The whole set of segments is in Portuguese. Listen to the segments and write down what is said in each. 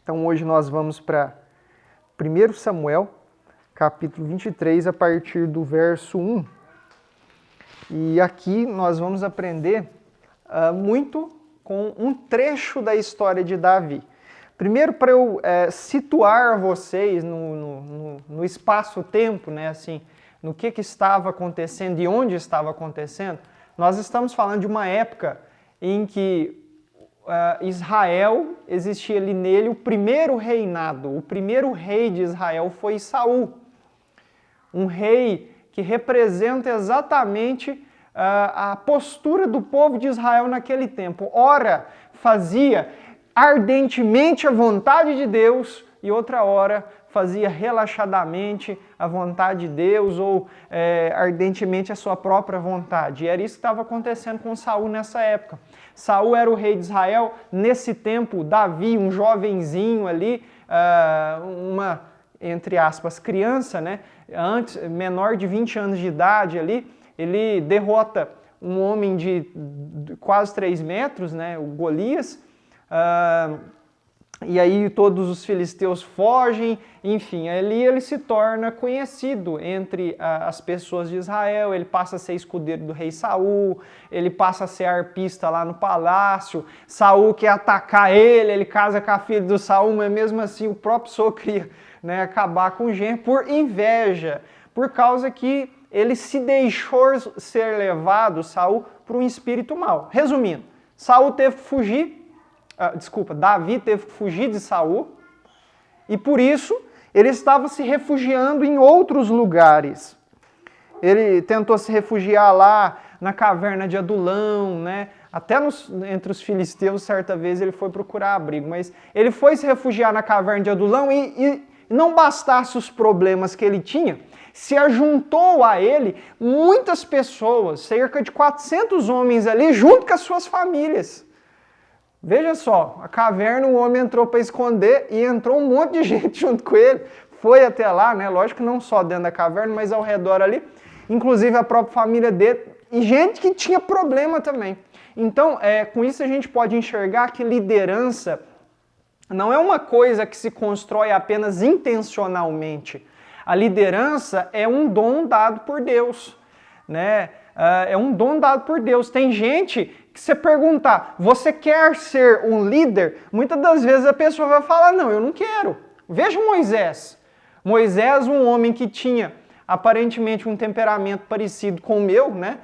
Então hoje nós vamos para 1 Samuel, capítulo 23, a partir do verso 1. E aqui nós vamos aprender muito com um trecho da história de Davi. Primeiro, para eu situar vocês no espaço-tempo, né, assim, no que estava acontecendo e onde estava acontecendo, nós estamos falando de uma época em que Israel, existia ali nele o primeiro reinado. O primeiro rei de Israel foi Saul. Um rei que representa exatamente a postura do povo de Israel naquele tempo. Ora, fazia ardentemente a vontade de Deus e outra hora fazia relaxadamente a vontade de Deus ou ardentemente a sua própria vontade. E era isso que estava acontecendo com Saul nessa época. Saul era o rei de Israel. Nesse tempo, Davi, um jovenzinho ali, uma, entre aspas, criança, né? Antes, menor de 20 anos de idade ali, ele derrota um homem de quase 3 metros, né? O Golias. E aí todos os filisteus fogem, enfim, ali ele se torna conhecido entre as pessoas de Israel, ele passa a ser escudeiro do rei Saul, ele passa a ser arpista lá no palácio, Saul quer atacar ele casa com a filha do Saul, mas mesmo assim o próprio sogro queria, né, acabar com o genro por inveja, por causa que ele se deixou ser levado, Saul, por um espírito mau. Resumindo, Saul teve que fugir, Davi teve que fugir de Saul e por isso ele estava se refugiando em outros lugares. Ele tentou se refugiar lá na caverna de Adulão, né? Até entre os filisteus, certa vez ele foi procurar abrigo, mas ele foi se refugiar na caverna de Adulão e não bastasse os problemas que ele tinha, se ajuntou a ele muitas pessoas, cerca de 400 homens ali, junto com as suas famílias. Veja só, a caverna, o homem entrou para esconder e entrou um monte de gente junto com ele, foi até lá, né? Lógico que não só dentro da caverna, mas ao redor ali, inclusive a própria família dele, e gente que tinha problema também. Então, com isso a gente pode enxergar que liderança não é uma coisa que se constrói apenas intencionalmente. A liderança é um dom dado por Deus, né? É um dom dado por Deus. Tem gente que você perguntar, você quer ser um líder? Muitas das vezes a pessoa vai falar, não, eu não quero. Veja Moisés. Moisés, um homem que tinha aparentemente um temperamento parecido com o meu, né?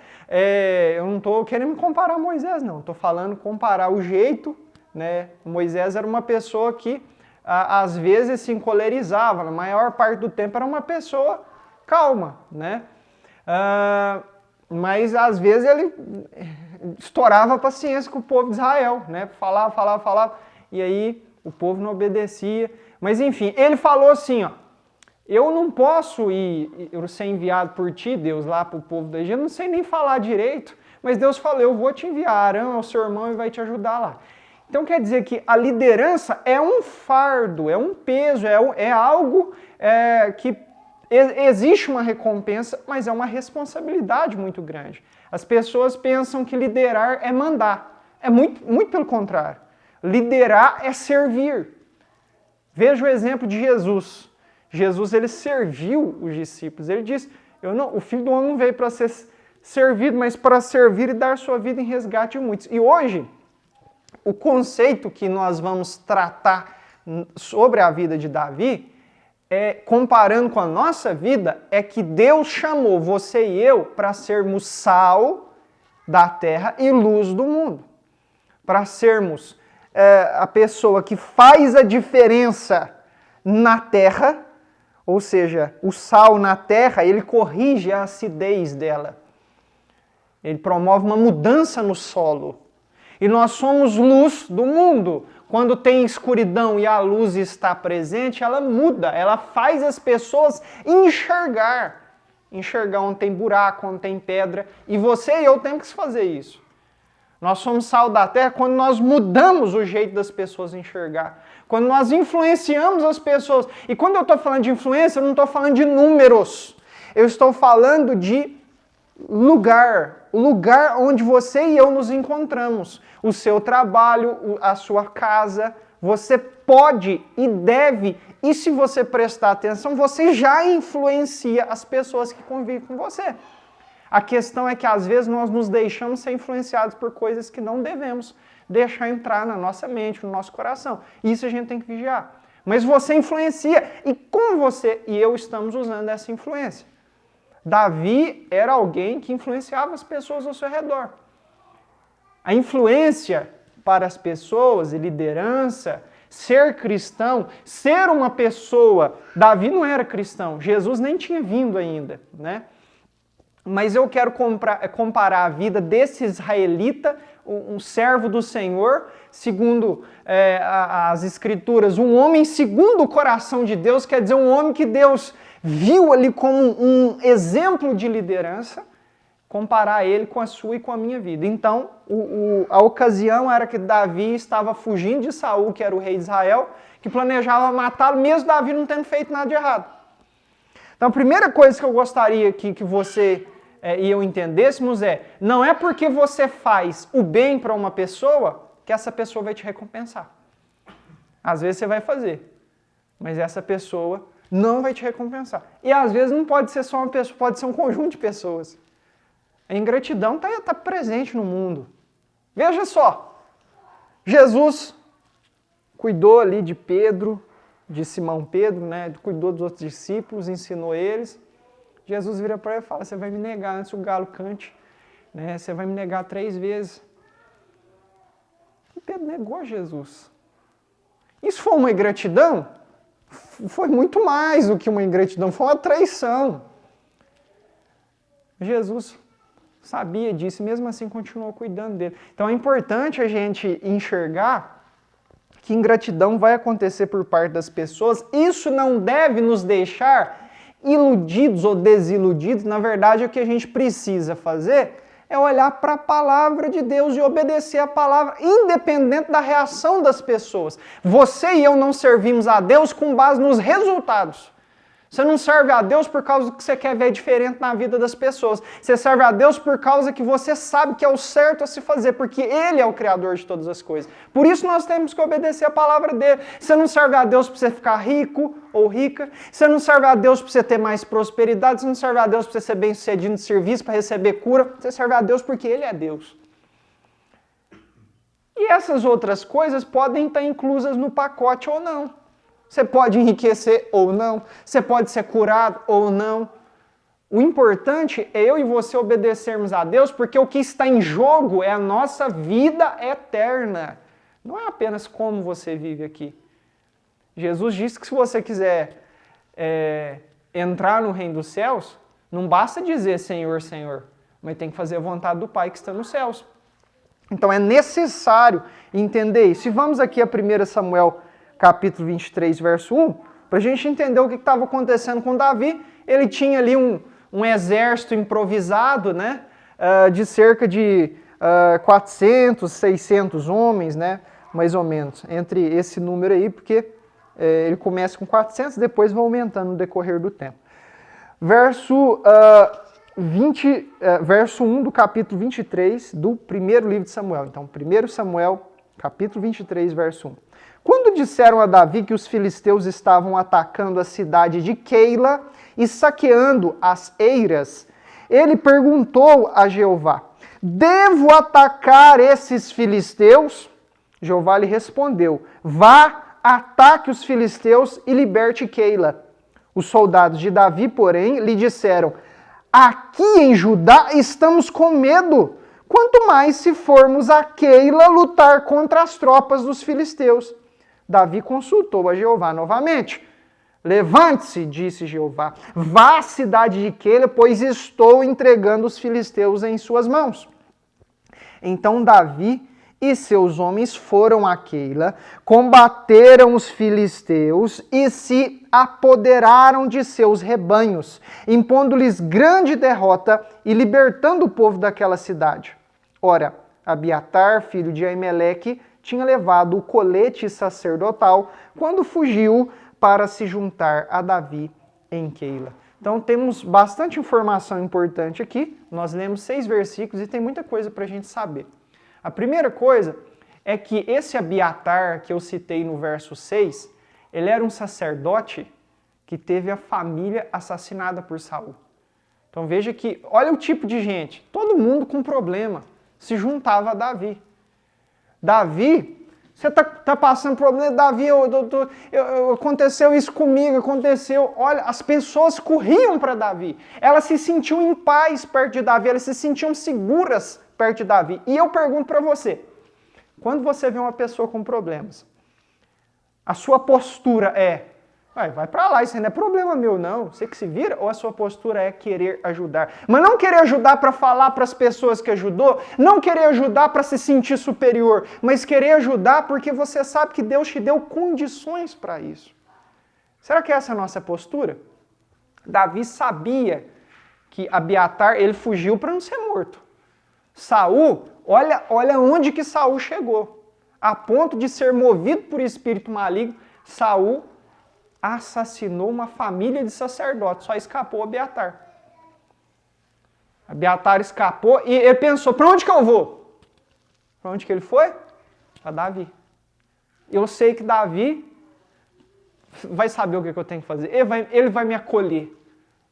Eu não estou querendo me comparar a Moisés, não. Estou falando comparar o jeito, né? Moisés era uma pessoa que às vezes se encolerizava, na maior parte do tempo era uma pessoa calma, né? Mas às vezes ele estourava a paciência com o povo de Israel, né? Falava, e aí o povo não obedecia. Mas enfim, ele falou assim, ó, eu não posso ser enviado por ti, Deus, lá para o povo do Egito, não sei nem falar direito, mas Deus falou, eu vou te enviar, Arão é o seu irmão e vai te ajudar lá. Então quer dizer que a liderança é um fardo, é um peso, é algo que existe uma recompensa, mas é uma responsabilidade muito grande. As pessoas pensam que liderar é mandar. É muito pelo contrário. Liderar é servir. Veja o exemplo de Jesus. Jesus, ele serviu os discípulos. Ele disse, o Filho do Homem não veio para ser servido, mas para servir e dar sua vida em resgate de muitos. E hoje, o conceito que nós vamos tratar sobre a vida de Davi, comparando com a nossa vida, é que Deus chamou você e eu para sermos sal da terra e luz do mundo. Para sermos a pessoa que faz a diferença na terra, ou seja, o sal na terra, ele corrige a acidez dela. Ele promove uma mudança no solo. E nós somos luz do mundo. Quando tem escuridão e a luz está presente, ela muda, ela faz as pessoas enxergar onde tem buraco, onde tem pedra, e você e eu temos que fazer isso. Nós somos sal da terra quando nós mudamos o jeito das pessoas enxergar, quando nós influenciamos as pessoas. E quando eu estou falando de influência, eu não estou falando de números, eu estou falando de lugar, o lugar onde você e eu nos encontramos, o seu trabalho, a sua casa, Você pode e deve, e se você prestar atenção, você já influencia as pessoas que convivem com você. A questão é que às vezes nós nos deixamos ser influenciados por coisas que não devemos deixar entrar na nossa mente, no nosso coração. Isso a gente tem que vigiar. Mas você influencia, e como você e eu estamos usando essa influência? Davi era alguém que influenciava as pessoas ao seu redor. A influência para as pessoas e liderança, ser cristão, ser uma pessoa. Davi não era cristão, Jesus nem tinha vindo ainda, né? Mas eu quero comparar a vida desse israelita, um servo do Senhor, segundo as Escrituras, um homem segundo o coração de Deus, quer dizer, um homem que Deus viu ali como um exemplo de liderança, comparar ele com a sua e com a minha vida. Então, a ocasião era que Davi estava fugindo de Saul, que era o rei de Israel, que planejava matá-lo, mesmo Davi não tendo feito nada de errado. Então, a primeira coisa que eu gostaria que você e eu entendêssemos não é porque você faz o bem para uma pessoa que essa pessoa vai te recompensar. Às vezes você vai fazer, mas essa pessoa não vai te recompensar. E às vezes não pode ser só uma pessoa, pode ser um conjunto de pessoas. A ingratidão está presente no mundo. Veja só, Jesus cuidou ali de Pedro, de Simão Pedro, né? Cuidou dos outros discípulos, ensinou eles. Jesus vira para ele e fala, você vai me negar antes que o galo cante, né? Você vai me negar 3 vezes. E Pedro negou Jesus. Isso foi uma ingratidão? Foi muito mais do que uma ingratidão, foi uma traição. Jesus sabia disso e mesmo assim continuou cuidando dele. Então é importante a gente enxergar que ingratidão vai acontecer por parte das pessoas. Isso não deve nos deixar iludidos ou desiludidos. Na verdade, o que a gente precisa fazer é olhar para a palavra de Deus e obedecer a palavra, independente da reação das pessoas. Você e eu não servimos a Deus com base nos resultados. Você não serve a Deus por causa do que você quer ver diferente na vida das pessoas. Você serve a Deus por causa que você sabe que é o certo a se fazer, porque Ele é o Criador de todas as coisas. Por isso nós temos que obedecer a palavra dEle. Você não serve a Deus para você ficar rico ou rica. Você não serve a Deus para você ter mais prosperidade. Você não serve a Deus para você ser bem-sucedido no serviço, para receber cura. Você serve a Deus porque Ele é Deus. E essas outras coisas podem estar inclusas no pacote ou não. Você pode enriquecer ou não, você pode ser curado ou não. O importante é eu e você obedecermos a Deus, porque o que está em jogo é a nossa vida eterna. Não é apenas como você vive aqui. Jesus disse que se você quiser entrar no reino dos céus, não basta dizer Senhor, Senhor, mas tem que fazer a vontade do Pai que está nos céus. Então é necessário entender isso. E vamos aqui a 1 Samuel capítulo 23, verso 1, para a gente entender o que estava acontecendo com Davi. Ele tinha ali um exército improvisado, né, de cerca de 400, 600 homens, né, mais ou menos, entre esse número aí, porque ele começa com 400, depois vai aumentando no decorrer do tempo. Verso 1 do capítulo 23 do primeiro livro de Samuel. Então, 1 Samuel, capítulo 23, verso 1. Quando disseram a Davi que os filisteus estavam atacando a cidade de Keila e saqueando as eiras, ele perguntou a Jeová, devo atacar esses filisteus? Jeová lhe respondeu, vá, ataque os filisteus e liberte Keila. Os soldados de Davi, porém, lhe disseram, aqui em Judá estamos com medo, quanto mais se formos a Keila lutar contra as tropas dos filisteus. Davi consultou a Jeová novamente. Levante-se, disse Jeová, vá à cidade de Keila, pois estou entregando os filisteus em suas mãos. Então Davi e seus homens foram a Keila, combateram os filisteus e se apoderaram de seus rebanhos, impondo-lhes grande derrota e libertando o povo daquela cidade. Ora, Abiatar, filho de Aimeleque, tinha levado o colete sacerdotal quando fugiu para se juntar a Davi em Keila. Então temos bastante informação importante aqui. Nós lemos 6 versículos e tem muita coisa para a gente saber. A primeira coisa é que esse Abiatar que eu citei no verso 6, ele era um sacerdote que teve a família assassinada por Saul. Então veja que, olha o tipo de gente, todo mundo com problema, se juntava a Davi. Davi, você tá passando problema, Davi, aconteceu isso comigo, aconteceu. Olha, as pessoas corriam para Davi, elas se sentiam em paz perto de Davi, elas se sentiam seguras perto de Davi. E eu pergunto para você, quando você vê uma pessoa com problemas, a sua postura é, vai para lá, isso não é problema meu não, você que se vira, ou a sua postura é querer ajudar? Mas não querer ajudar para falar para as pessoas que ajudou, não querer ajudar para se sentir superior, mas querer ajudar porque você sabe que Deus te deu condições para isso. Será que essa é a nossa postura? Davi sabia que Abiatar, ele fugiu para não ser morto. Saul, olha onde que Saul chegou. A ponto de ser movido por espírito maligno, Saul assassinou uma família de sacerdotes, só escapou Abiatar. Abiatar escapou e ele pensou, para onde que eu vou? Para onde que ele foi? Para Davi. Eu sei que Davi vai saber o que eu tenho que fazer, ele vai me acolher,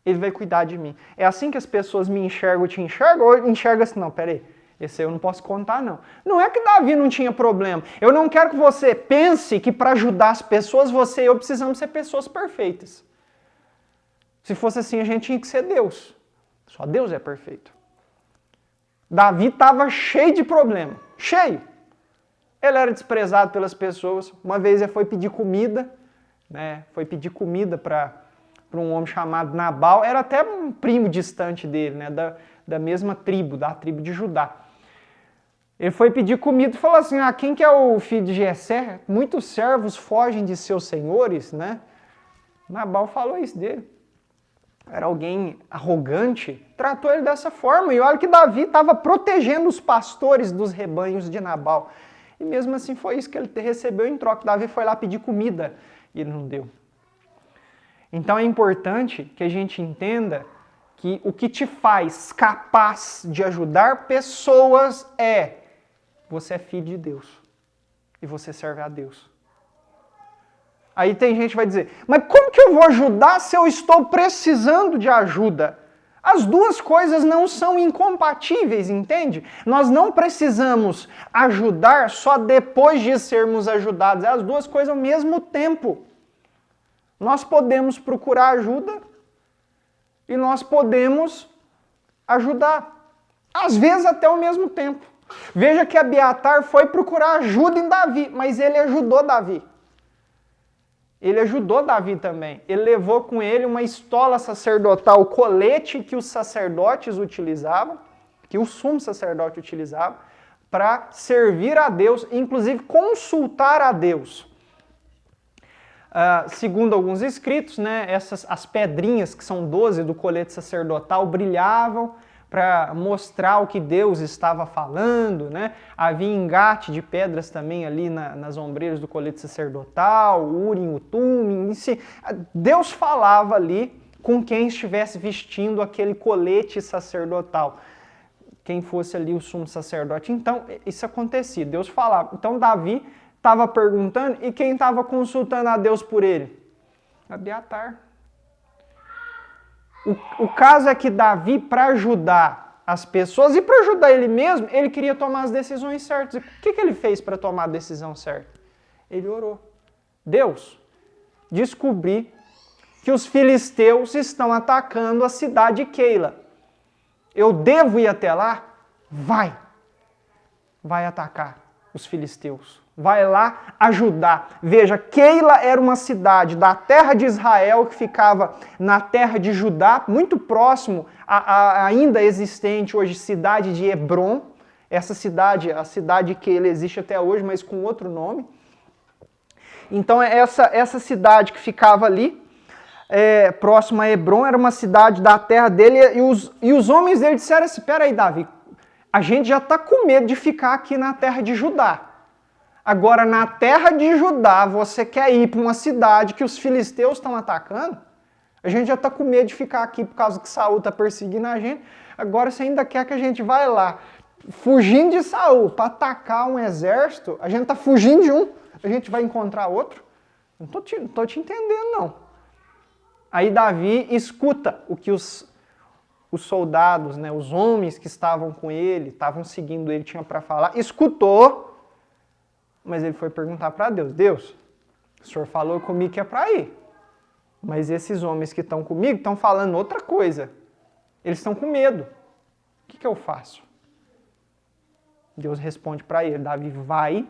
ele vai cuidar de mim. É assim que as pessoas me enxergam, te enxergam, ou enxergam assim, não, peraí, esse eu não posso contar, não. Não é que Davi não tinha problema. Eu não quero que você pense que para ajudar as pessoas, você e eu precisamos ser pessoas perfeitas. Se fosse assim, a gente tinha que ser Deus. Só Deus é perfeito. Davi estava cheio de problema. Cheio. Ele era desprezado pelas pessoas. Uma vez ele foi pedir comida, né? Foi pedir comida para um homem chamado Nabal. Era até um primo distante dele, né? Da mesma tribo, da tribo de Judá. Ele foi pedir comida e falou assim, quem que é o filho de Jessé? Muitos servos fogem de seus senhores, né? Nabal falou isso dele. Era alguém arrogante, tratou ele dessa forma. E olha que Davi estava protegendo os pastores dos rebanhos de Nabal. E mesmo assim foi isso que ele recebeu em troca. Davi foi lá pedir comida e ele não deu. Então é importante que a gente entenda que o que te faz capaz de ajudar pessoas é você é filho de Deus e você serve a Deus. Aí tem gente que vai dizer, mas como que eu vou ajudar se eu estou precisando de ajuda? As duas coisas não são incompatíveis, entende? Nós não precisamos ajudar só depois de sermos ajudados. É as duas coisas ao mesmo tempo. Nós podemos procurar ajuda e nós podemos ajudar. Às vezes até ao mesmo tempo. Veja que Abiatar foi procurar ajuda em Davi, mas ele ajudou Davi. Ele ajudou Davi também. Ele levou com ele uma estola sacerdotal, o colete que os sacerdotes utilizavam, que o sumo sacerdote utilizava, para servir a Deus, inclusive consultar a Deus. Segundo alguns escritos, né, as pedrinhas, que são 12 do colete sacerdotal, brilhavam para mostrar o que Deus estava falando, né? Havia engate de pedras também ali nas ombreiras do colete sacerdotal, o Urim, o Tumim. Deus falava ali com quem estivesse vestindo aquele colete sacerdotal, quem fosse ali o sumo sacerdote. Então, isso acontecia, Deus falava. Então, Davi estava perguntando e quem estava consultando a Deus por ele? Abiatar. O caso é que Davi, para ajudar as pessoas e para ajudar ele mesmo, ele queria tomar as decisões certas. E o que ele fez para tomar a decisão certa? Ele orou. Deus, descobri que os filisteus estão atacando a cidade de Keila. Eu devo ir até lá? Vai atacar os filisteus. Vai lá ajudar. Veja, Keila era uma cidade da terra de Israel que ficava na terra de Judá, muito próximo à ainda existente hoje cidade de Hebron. Essa cidade, a cidade de Keila existe até hoje, mas com outro nome. Então essa cidade que ficava ali, próximo a Hebron, era uma cidade da terra dele e os homens dele disseram assim, peraí Davi, a gente já está com medo de ficar aqui na terra de Judá. Agora, na terra de Judá, você quer ir para uma cidade que os filisteus estão atacando? A gente já está com medo de ficar aqui por causa que Saul está perseguindo a gente. Agora você ainda quer que a gente vá lá. fugindo de Saul para atacar um exército, a gente está fugindo de um, a gente vai encontrar outro? Não estou te entendendo, não. Aí Davi escuta o que os soldados, né, os homens que estavam com ele, estavam seguindo ele, tinham para falar, escutou, mas ele foi perguntar para Deus, Deus, o Senhor falou comigo que é para ir, mas esses homens que estão comigo estão falando outra coisa, eles estão com medo, o que eu faço? Deus responde para ele, Davi, vai,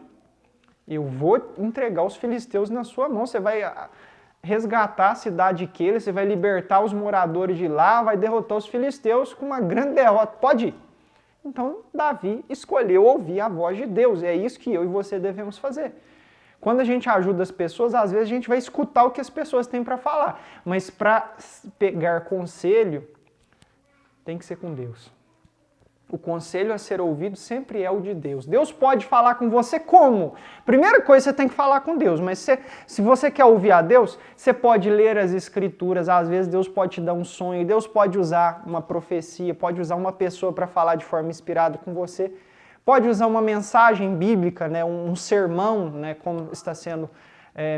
eu vou entregar os filisteus na sua mão, você vai resgatar a cidade de Keila, você vai libertar os moradores de lá, vai derrotar os filisteus com uma grande derrota, pode ir. Então Davi escolheu ouvir a voz de Deus, e é isso que eu e você devemos fazer. Quando a gente ajuda as pessoas, às vezes a gente vai escutar o que as pessoas têm para falar, mas para pegar conselho, tem que ser com Deus. O conselho a ser ouvido sempre é o de Deus. Deus pode falar com você como? Primeira coisa, você tem que falar com Deus, mas se você quer ouvir a Deus, você pode ler as Escrituras, às vezes Deus pode te dar um sonho, Deus pode usar uma profecia, pode usar uma pessoa para falar de forma inspirada com você, pode usar uma mensagem bíblica, né, um sermão, né, como está sendo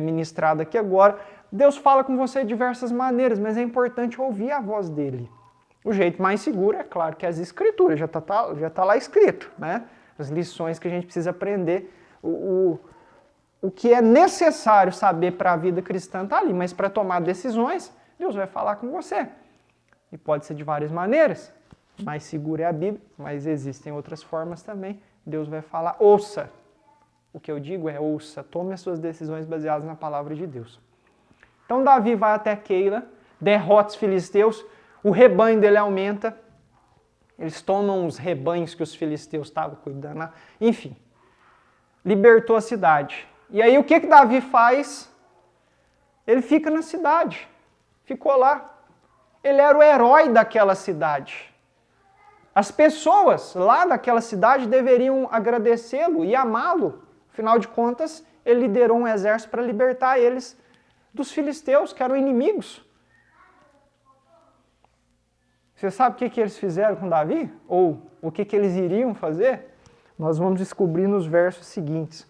ministrado aqui agora. Deus fala com você de diversas maneiras, mas é importante ouvir a voz dele. O jeito mais seguro é claro que as Escrituras, já tá lá escrito, né? As lições que a gente precisa aprender, o que é necessário saber para a vida cristã está ali, mas para tomar decisões, Deus vai falar com você. E pode ser de várias maneiras, mais seguro é a Bíblia, mas existem outras formas também. Deus vai falar, ouça. O que eu digo é ouça, tome as suas decisões baseadas na palavra de Deus. Então Davi vai até Keila, derrota os filisteus, o rebanho dele aumenta, eles tomam os rebanhos que os filisteus estavam cuidando, enfim, libertou a cidade. E aí o que Davi faz? Ele fica na cidade, ficou lá. Ele era o herói daquela cidade. As pessoas lá daquela cidade deveriam agradecê-lo e amá-lo. Afinal de contas, ele liderou um exército para libertar eles dos filisteus, que eram inimigos. Você sabe o que eles fizeram com Davi? Ou o que eles iriam fazer? Nós vamos descobrir nos versos seguintes.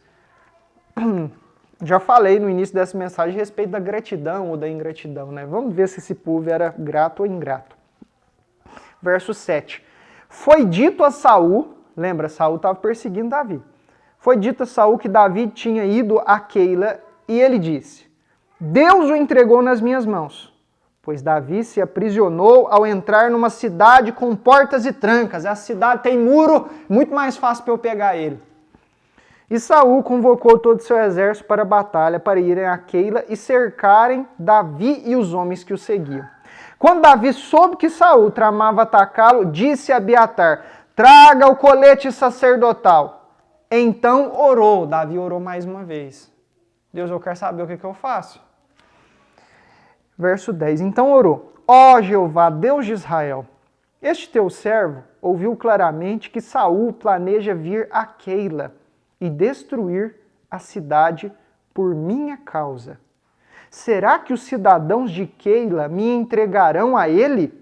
Já falei no início dessa mensagem a respeito da gratidão ou da ingratidão, né? Vamos ver se esse povo era grato ou ingrato. Verso 7. Foi dito a Saul, lembra, Saul estava perseguindo Davi. Foi dito a Saul que Davi tinha ido a Keila e ele disse, Deus o entregou nas minhas mãos. Pois Davi se aprisionou ao entrar numa cidade com portas e trancas. A cidade tem muro, muito mais fácil para eu pegar ele. E Saul convocou todo o seu exército para a batalha, para irem a Keila e cercarem Davi e os homens que o seguiam. Quando Davi soube que Saul tramava atacá-lo, disse a Abiatar, traga o colete sacerdotal. Então orou. Davi orou mais uma vez. Deus, eu quero saber o que eu faço. Verso 10. Então orou, ó Jeová, Deus de Israel, este teu servo ouviu claramente que Saul planeja vir a Keila e destruir a cidade por minha causa. Será que os cidadãos de Keila me entregarão a ele?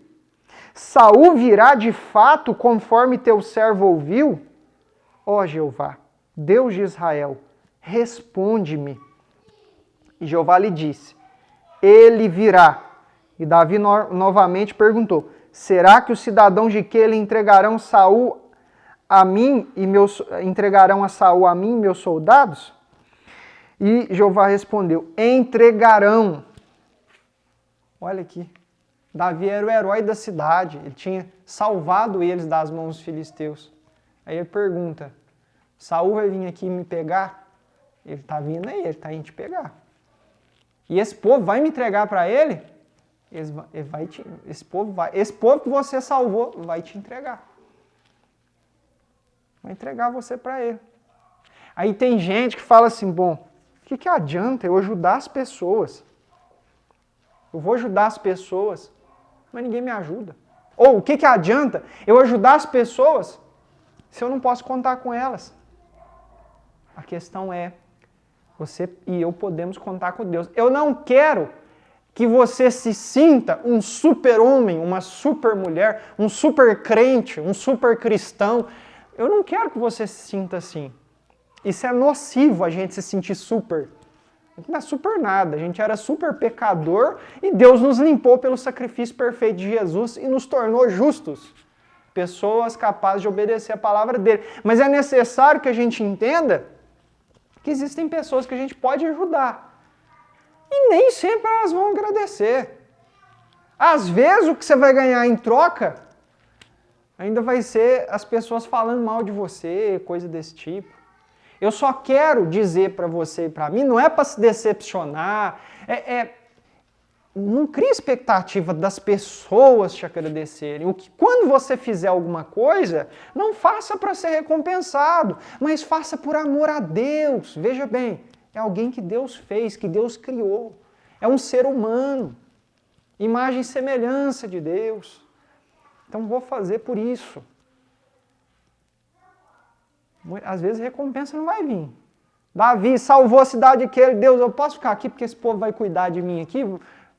Saul virá de fato conforme teu servo ouviu? Ó Jeová, Deus de Israel, responde-me. E Jeová lhe disse, ele virá. E Davi novamente perguntou, será que os cidadãos de Keila entregarão Saul a mim e entregarão a Saul a mim e meus soldados? E Jeová respondeu, entregarão. Olha aqui, Davi era o herói da cidade, ele tinha salvado eles das mãos dos filisteus. Aí ele pergunta, Saul vai vir aqui me pegar? Ele está vindo aí, ele está indo te pegar. E esse povo vai me entregar para ele? Esse povo que você salvou vai te entregar. Vai entregar você para ele. Aí tem gente que fala assim, bom, o que adianta eu ajudar as pessoas? Eu vou ajudar as pessoas, mas ninguém me ajuda. Ou o que adianta eu ajudar as pessoas se eu não posso contar com elas? A questão é, você e eu podemos contar com Deus. Eu não quero que você se sinta um super homem, uma super mulher, um super crente, um super cristão. Eu não quero que você se sinta assim. Isso é nocivo, a gente se sentir super. Não é super nada, a gente era super pecador e Deus nos limpou pelo sacrifício perfeito de Jesus e nos tornou justos. Pessoas capazes de obedecer a palavra dele. Mas é necessário que a gente entenda que existem pessoas que a gente pode ajudar. E nem sempre elas vão agradecer. Às vezes o que você vai ganhar em troca ainda vai ser as pessoas falando mal de você, coisa desse tipo. Eu só quero dizer para você e para mim, não é para se decepcionar, não crie expectativa das pessoas te agradecerem. Quando você fizer alguma coisa, não faça para ser recompensado, mas faça por amor a Deus. Veja bem, é alguém que Deus fez, que Deus criou. É um ser humano, imagem e semelhança de Deus. Então vou fazer por isso. Às vezes a recompensa não vai vir. Davi salvou a cidade que ele, Deus, eu posso ficar aqui porque esse povo vai cuidar de mim aqui?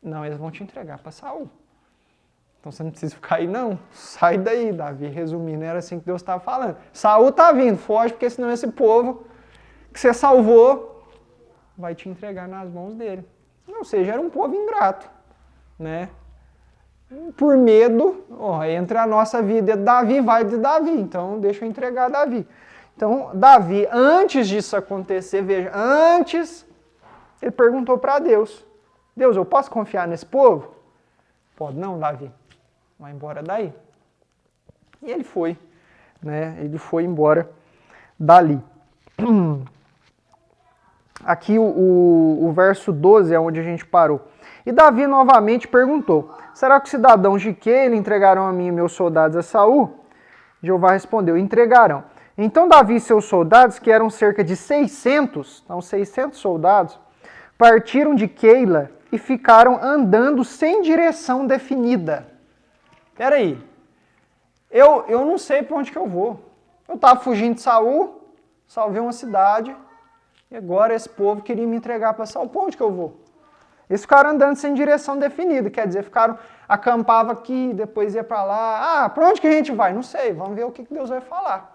Não, eles vão te entregar para Saul. Então você não precisa ficar aí não. Sai daí, Davi. Resumindo, era assim que Deus estava falando. Saul está vindo, foge, porque senão esse povo que você salvou vai te entregar nas mãos dele. Ou seja, era um povo ingrato, né? Por medo, entre a nossa vida e Davi, vai de Davi. Então deixa eu entregar Davi. Então, Davi, antes disso acontecer, veja, antes, ele perguntou para Deus, Deus, eu posso confiar nesse povo? Pode não, Davi. Vai embora daí. E ele foi, né? Ele foi embora dali. Aqui o verso 12 é onde a gente parou. E Davi novamente perguntou, será que os cidadãos de Keila entregarão a mim e meus soldados a Saul? Jeová respondeu, entregarão. Então Davi e seus soldados, que eram cerca de 600, então 600 soldados, partiram de Keila e ficaram andando sem direção definida. Espera aí, eu não sei para onde que eu vou. Eu estava fugindo de Saul, salvei uma cidade, e agora esse povo queria me entregar para Saul. Para onde que eu vou? Eles ficaram andando sem direção definida, quer dizer, acampavam aqui, depois ia para lá. Para onde que a gente vai? Não sei, vamos ver o que Deus vai falar.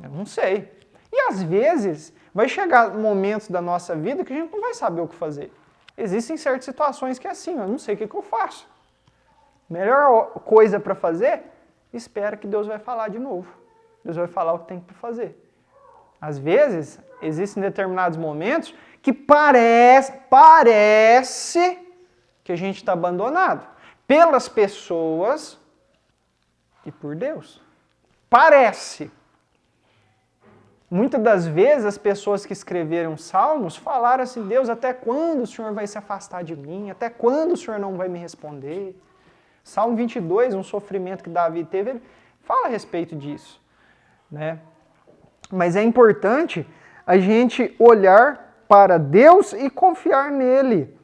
Eu não sei. E às vezes vai chegar momentos da nossa vida que a gente não vai saber o que fazer. Existem certas situações que é assim, eu não sei o que eu faço. Melhor coisa para fazer, espera que Deus vai falar de novo. Deus vai falar o que tem que fazer. Às vezes, existem determinados momentos que parece que a gente está abandonado pelas pessoas e por Deus. Parece. Muitas das vezes as pessoas que escreveram salmos falaram assim, Deus, até quando o Senhor vai se afastar de mim? Até quando o Senhor não vai me responder? Salmo 22, um sofrimento que Davi teve, ele fala a respeito disso, né? Mas é importante a gente olhar para Deus e confiar nele.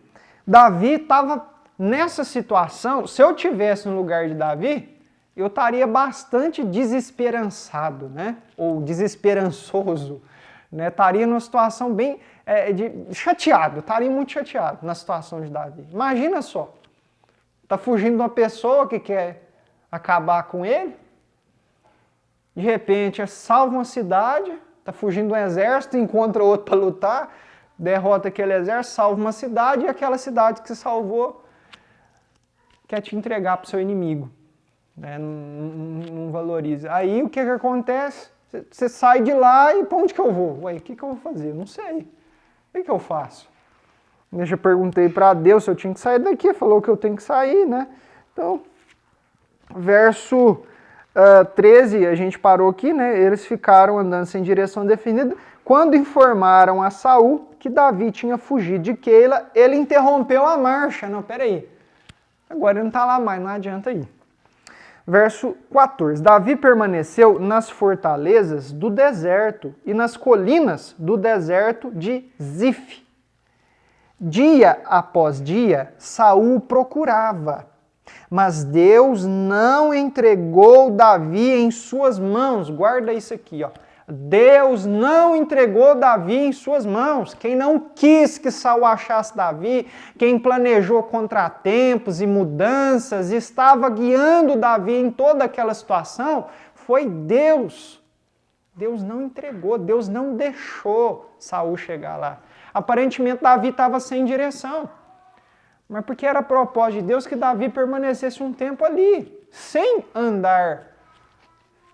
Davi estava nessa situação, se eu tivesse no lugar de Davi, eu estaria bastante desesperançado, né? Ou desesperançoso, né? Estaria numa situação bem chateado, estaria muito chateado na situação de Davi. Imagina só, está fugindo de uma pessoa que quer acabar com ele, de repente salva uma cidade, está fugindo de um exército, encontra outro para lutar, derrota aquele exército, salva uma cidade e aquela cidade que se salvou quer te entregar para o seu inimigo. Né? Não valoriza. Aí o que acontece? Você sai de lá e para onde que eu vou? Ué, o que eu vou fazer? Não sei. O que eu faço? Eu já perguntei para Deus se eu tinha que sair daqui, falou que eu tenho que sair, né? Então, verso 13, a gente parou aqui, né? Eles ficaram andando sem direção definida. Quando informaram a Saul que Davi tinha fugido de Keila, ele interrompeu a marcha. Não, peraí. Agora ele não está lá mais, não adianta ir. Verso 14. Davi permaneceu nas fortalezas do deserto e nas colinas do deserto de Zif. Dia após dia, Saul procurava, mas Deus não entregou Davi em suas mãos. Guarda isso aqui, ó. Deus não entregou Davi em suas mãos. Quem não quis que Saul achasse Davi, quem planejou contratempos e mudanças, estava guiando Davi em toda aquela situação, foi Deus. Deus não entregou, Deus não deixou Saul chegar lá. Aparentemente Davi estava sem direção. Mas porque era propósito de Deus que Davi permanecesse um tempo ali, sem andar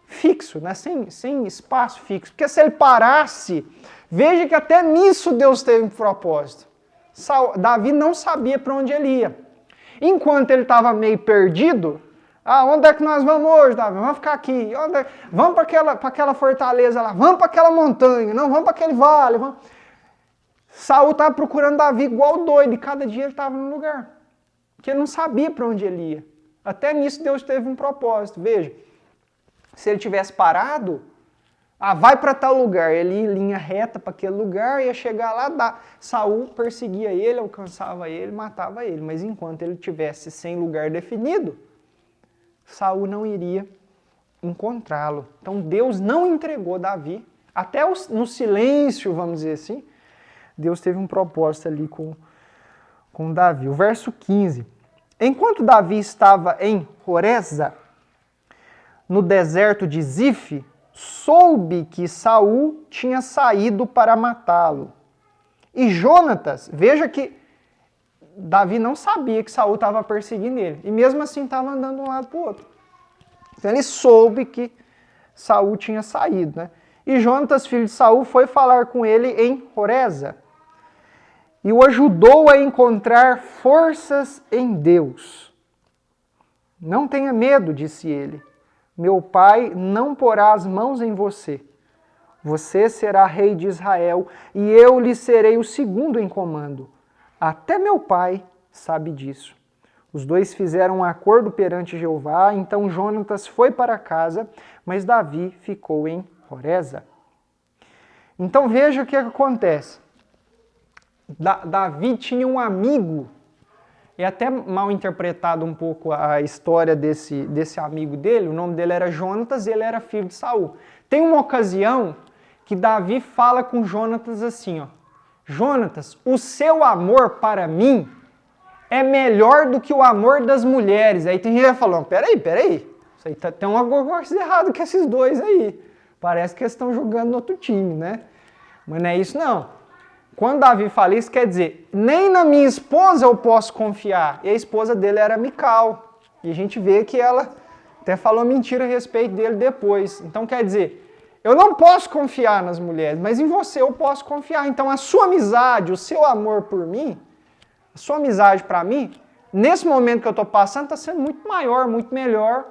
fixo, né? sem espaço fixo. Porque se ele parasse, veja que até nisso Deus teve um propósito. Davi não sabia para onde ele ia. Enquanto ele estava meio perdido, onde é que nós vamos hoje, Davi? Vamos ficar aqui. Vamos para aquela fortaleza lá, vamos para aquela montanha, não, vamos para aquele vale. Saul estava procurando Davi igual doido, e cada dia ele estava num lugar. Porque ele não sabia para onde ele ia. Até nisso Deus teve um propósito. Veja, se ele tivesse parado, vai para tal lugar, ele ia em linha reta para aquele lugar, ia chegar lá, Saul perseguia ele, alcançava ele, matava ele. Mas enquanto ele estivesse sem lugar definido, Saul não iria encontrá-lo. Então Deus não entregou Davi, até no silêncio, vamos dizer assim, Deus teve um propósito ali com Davi. O verso 15. Enquanto Davi estava em Horesa, no deserto de Zif, soube que Saul tinha saído para matá-lo. E Jonatas, veja que Davi não sabia que Saul estava perseguindo ele. E mesmo assim estava andando de um lado para o outro. Então ele soube que Saul tinha saído, né? E Jonatas, filho de Saul, foi falar com ele em Horesa e o ajudou a encontrar forças em Deus. Não tenha medo, disse ele. Meu pai não porá as mãos em você. Você será rei de Israel e eu lhe serei o segundo em comando. Até meu pai sabe disso. Os dois fizeram um acordo perante Jeová, então Jonatas foi para casa, mas Davi ficou em Horesa. Então veja o que acontece. Davi tinha um amigo, e até mal interpretado um pouco a história desse amigo dele, o nome dele era Jonatas e ele era filho de Saul. Tem uma ocasião que Davi fala com Jonatas assim, ó, Jonatas, o seu amor para mim é melhor do que o amor das mulheres. Aí tem gente que falando, peraí, isso aí tem alguma coisa errada com esses dois aí. Parece que eles estão jogando no outro time, né? Mas não é isso não. Quando Davi fala isso, quer dizer, nem na minha esposa eu posso confiar. E a esposa dele era Mical. E a gente vê que ela até falou mentira a respeito dele depois. Então quer dizer, eu não posso confiar nas mulheres, mas em você eu posso confiar. Então a sua amizade, o seu amor por mim, a sua amizade para mim, nesse momento que eu estou passando, está sendo muito maior, muito melhor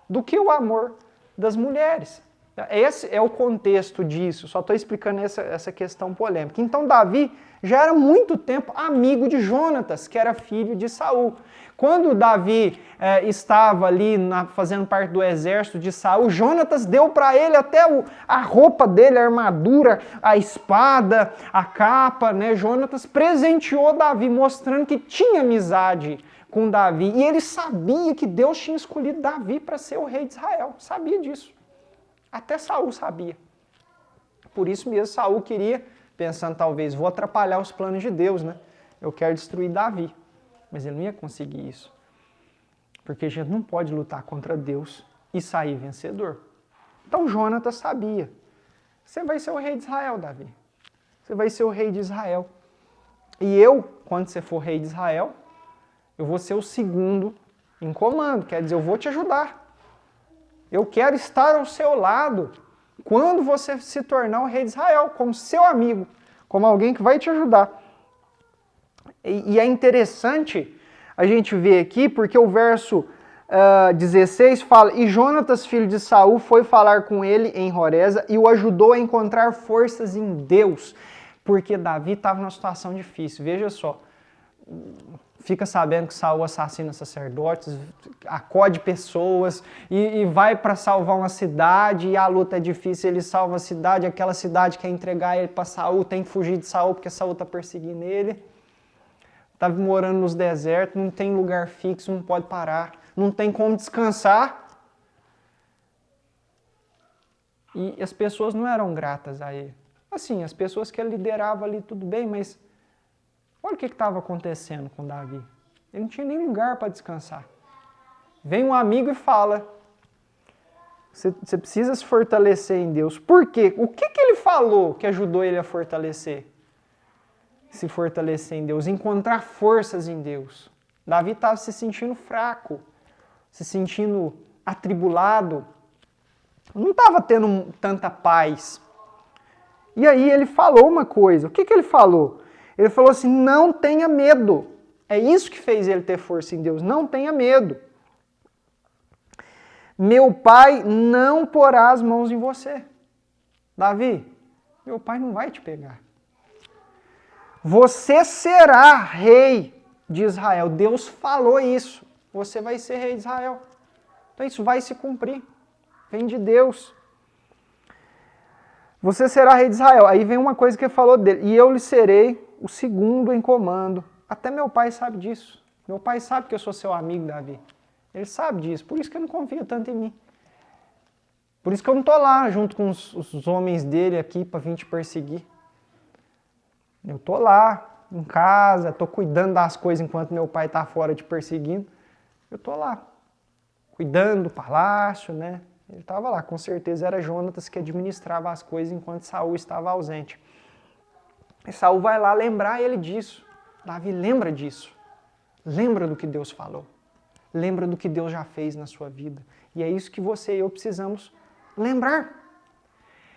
do que o amor das mulheres. Esse é o contexto disso, só estou explicando essa questão polêmica. Então Davi já era muito tempo amigo de Jonatas, que era filho de Saul. Quando Davi estava ali fazendo parte do exército de Saul, Jonatas deu para ele até a roupa dele, a armadura, a espada, a capa, né? Jonatas presenteou Davi, mostrando que tinha amizade com Davi. E ele sabia que Deus tinha escolhido Davi para ser o rei de Israel, sabia disso. Até Saul sabia. Por isso mesmo Saul queria, pensando talvez, vou atrapalhar os planos de Deus, né? Eu quero destruir Davi. Mas ele não ia conseguir isso. Porque a gente não pode lutar contra Deus e sair vencedor. Então Jonatas sabia. Você vai ser o rei de Israel, Davi. Você vai ser o rei de Israel. E eu, quando você for rei de Israel, eu vou ser o segundo em comando. Quer dizer, eu vou te ajudar. Eu quero estar ao seu lado quando você se tornar o rei de Israel, como seu amigo, como alguém que vai te ajudar. E é interessante a gente ver aqui, porque o verso 16 fala, e Jonatas, filho de Saul, foi falar com ele em Horesa e o ajudou a encontrar forças em Deus, porque Davi estava numa situação difícil. Veja só, fica sabendo que Saul assassina sacerdotes, acode pessoas e vai para salvar uma cidade e a luta é difícil, ele salva a cidade, aquela cidade quer entregar ele para Saul, tem que fugir de Saul porque Saul está perseguindo ele. Está morando nos desertos, não tem lugar fixo, não pode parar, não tem como descansar. E as pessoas não eram gratas a ele. Assim, as pessoas que ele liderava ali, tudo bem, mas olha o que estava acontecendo com Davi. Ele não tinha nem lugar para descansar. Vem um amigo e fala, Você precisa se fortalecer em Deus. Por quê? O que ele falou que ajudou ele a fortalecer? Se fortalecer em Deus, encontrar forças em Deus. Davi estava se sentindo fraco, se sentindo atribulado, não estava tendo tanta paz. E aí ele falou uma coisa. O que ele falou? Ele falou assim, não tenha medo. É isso que fez ele ter força em Deus. Não tenha medo. Meu pai não porá as mãos em você. Davi, meu pai não vai te pegar. Você será rei de Israel. Deus falou isso. Você vai ser rei de Israel. Então isso vai se cumprir. Vem de Deus. Você será rei de Israel. Aí vem uma coisa que ele falou dele. E eu lhe serei o segundo em comando. Até meu pai sabe disso. Meu pai sabe que eu sou seu amigo, Davi. Ele sabe disso. Por isso que ele não confia tanto em mim. Por isso que eu não estou lá junto com os homens dele aqui para vir te perseguir. Eu estou lá, em casa, estou cuidando das coisas enquanto meu pai está fora te perseguindo. Eu estou lá, cuidando do palácio, né? Ele estava lá, com certeza era Jonatas que administrava as coisas enquanto Saul estava ausente. E Saul vai lá lembrar ele disso. Davi, lembra disso. Lembra do que Deus falou. Lembra do que Deus já fez na sua vida. E é isso que você e eu precisamos lembrar.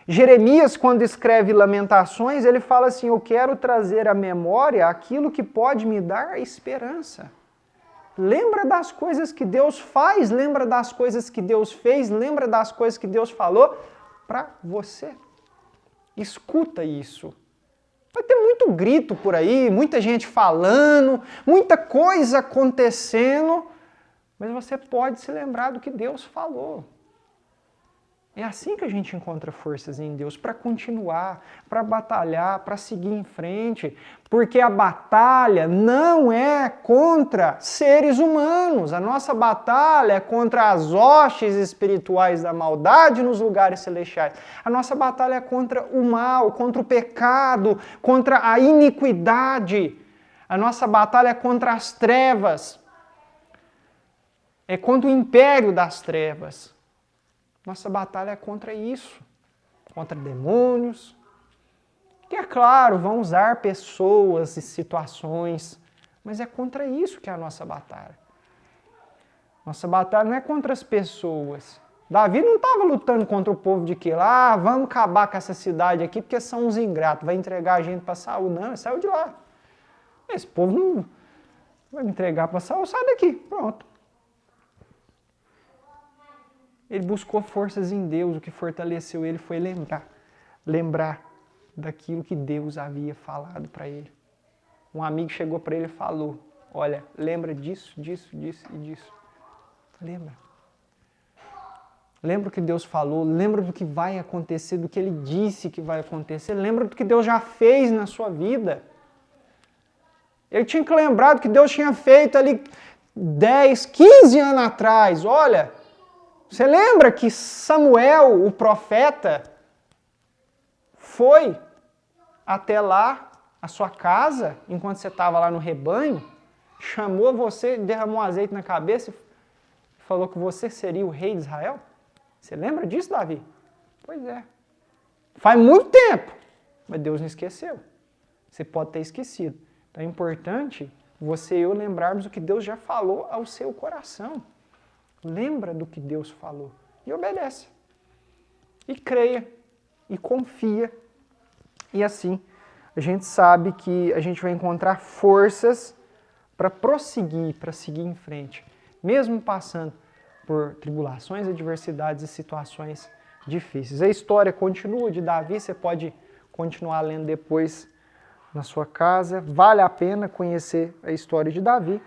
Jeremias, quando escreve Lamentações, ele fala assim, eu quero trazer à memória aquilo que pode me dar esperança. Lembra das coisas que Deus faz, lembra das coisas que Deus fez, lembra das coisas que Deus falou para você. Escuta isso. Vai ter muito grito por aí, muita gente falando, muita coisa acontecendo, mas você pode se lembrar do que Deus falou. É assim que a gente encontra forças em Deus para continuar, para batalhar, para seguir em frente. Porque a batalha não é contra seres humanos. A nossa batalha é contra as hostes espirituais da maldade nos lugares celestiais. A nossa batalha é contra o mal, contra o pecado, contra a iniquidade. A nossa batalha é contra as trevas. É contra o império das trevas. Nossa batalha é contra isso, contra demônios, que é claro, vão usar pessoas e situações, mas é contra isso que é a nossa batalha. Nossa batalha não é contra as pessoas. Davi não estava lutando contra o povo de que lá, vamos acabar com essa cidade aqui porque são uns ingratos, vai entregar a gente para Saul. Não, ele saiu de lá. Esse povo não vai me entregar para Saul, sai daqui, pronto. Ele buscou forças em Deus, o que fortaleceu ele foi lembrar daquilo que Deus havia falado para ele. Um amigo chegou para ele e falou, olha, lembra disso, disso, disso e disso. Lembra. Lembra o que Deus falou, lembra do que vai acontecer, do que Ele disse que vai acontecer, lembra do que Deus já fez na sua vida. Ele tinha que lembrar do que Deus tinha feito ali 10, 15 anos atrás, olha... Você lembra que Samuel, o profeta, foi até lá, a sua casa, enquanto você estava lá no rebanho, chamou você, derramou azeite na cabeça e falou que você seria o rei de Israel? Você lembra disso, Davi? Pois é. Faz muito tempo, mas Deus não esqueceu. Você pode ter esquecido. Então é importante você e eu lembrarmos o que Deus já falou ao seu coração. Lembra do que Deus falou e obedece. E creia, e confia. E assim, a gente sabe que a gente vai encontrar forças para prosseguir, para seguir em frente. Mesmo passando por tribulações, adversidades e situações difíceis. A história continua de Davi, você pode continuar lendo depois na sua casa. Vale a pena conhecer a história de Davi.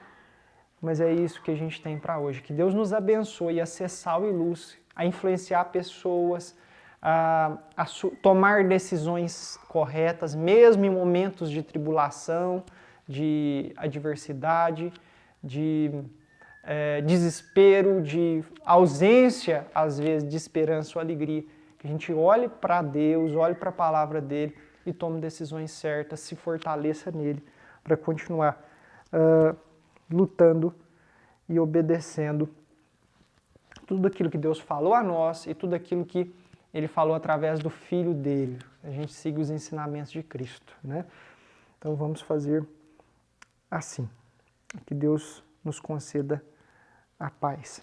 Mas é isso que a gente tem para hoje. Que Deus nos abençoe a ser sal e luz, a influenciar pessoas, a tomar decisões corretas, mesmo em momentos de tribulação, de adversidade, de desespero, de ausência, às vezes, de esperança ou alegria. Que a gente olhe para Deus, olhe para a palavra dele e tome decisões certas, se fortaleça nele para continuar lutando e obedecendo tudo aquilo que Deus falou a nós e tudo aquilo que Ele falou através do Filho dele. A gente siga os ensinamentos de Cristo, né? Então vamos fazer assim. Que Deus nos conceda a paz.